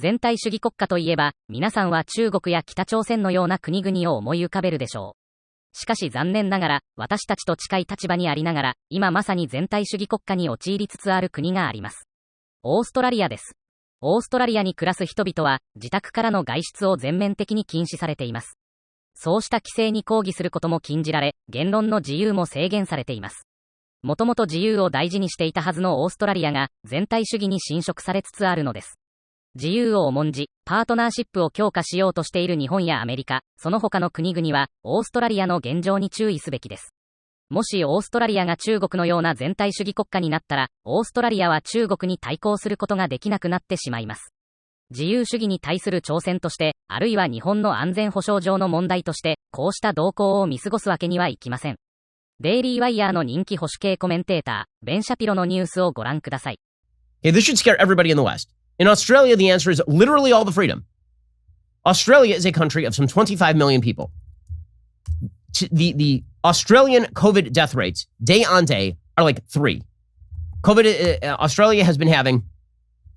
全体主義国家といえば、皆さんは中国や北朝鮮のような国々を思い浮かべるでしょう。しかし残念ながら、私たちと近い立場にありながら、今まさに全体主義国家に陥りつつある国があります。オーストラリアです。オーストラリアに暮らす人々は、自宅からの外出を全面的に禁止されています。そうした規制に抗議することも禁じられ、言論の自由も制限されています。もともと自由を大事にしていたはずのオーストラリアが、全体主義に侵食されつつあるのです。自由を重んじ、パートナーシップを強化しようとしている日本やアメリカ、その他の国々は、オーストラリアの現状に注意すべきです。もしオーストラリアが中国のような全体主義国家になったら、オーストラリアは中国に対抗することができなくなってしまいます。自由主義に対する挑戦として、あるいは日本の安全保障上の問題として、こうした動向を見過ごすわけにはいきません。デイリーワイヤーの人気保守系コメンテーター、ベン・シャピロのニュースをご覧ください。Hey, this should scare everybody in the West. In Australia, the answer is literally all the freedom. Australia is a country of some 25 million people. The Australian COVID death rates, day on day, are like 3. Australia has been having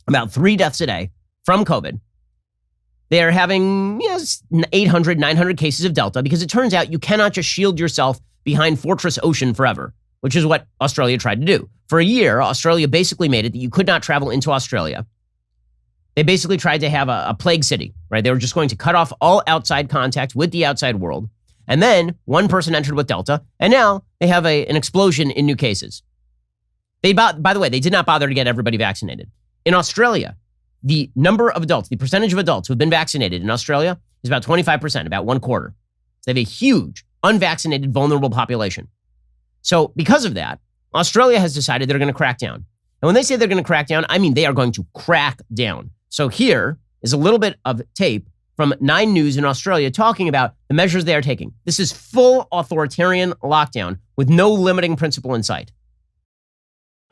about 3 deaths a day from COVID. They are having 800, 900 cases of Delta because it turns out you cannot just shield yourself behind Fortress Ocean forever, which is what Australia tried to do. For a year, Australia basically made it that you could not travel into Australia. They basically tried to have a plague city, right? They were just going to cut off all outside contact with the outside world. And then one person entered with Delta, and now they have an explosion in new cases. By the way, they did not bother to get everybody vaccinated. In Australia, the number of adults, the percentage of adults who have been vaccinated in Australia is about 25%, about 1/4. So they have a huge unvaccinated, vulnerable population. So because of that, Australia has decided they're going to crack down. And when they say they're going to crack down, I mean they are going to crack down. So here is a little bit of tape from 9 News in Australia talking about the measures they are taking. This is full authoritarian lockdown with no limiting principle in sight.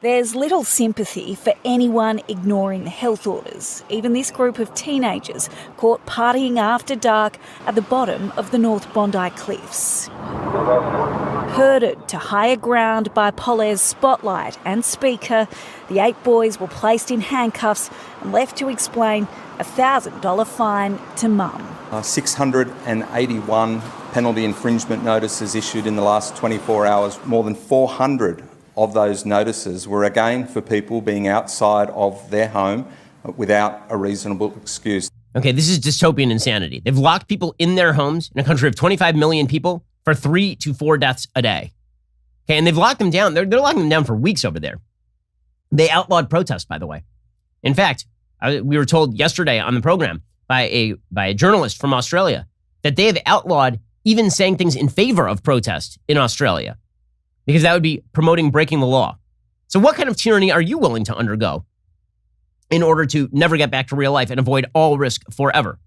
There's little sympathy for anyone ignoring the health orders, even this group of teenagers caught partying after dark at the bottom of the North Bondi Cliffs. Herded to higher ground by Polaire's spotlight and speaker, the 8 boys were placed in handcuffs and left to explain a $1,000 fine to mum. 681 penalty infringement notices issued in the last 24 hours. More than 400 of those notices were again for people being outside of their home without a reasonable excuse. Okay, this is dystopian insanity. They've locked people in their homes in a country of 25 million people for 3 to 4 deaths a day. Okay, and they've locked them down. They're locking them down for weeks over there. They outlawed protest, by the way. In fact, we were told yesterday on the program by a journalist from Australia that they have outlawed even saying things in favor of protest in Australia, because that would be promoting breaking the law. So what kind of tyranny are you willing to undergo in order to never get back to real life and avoid all risk forever?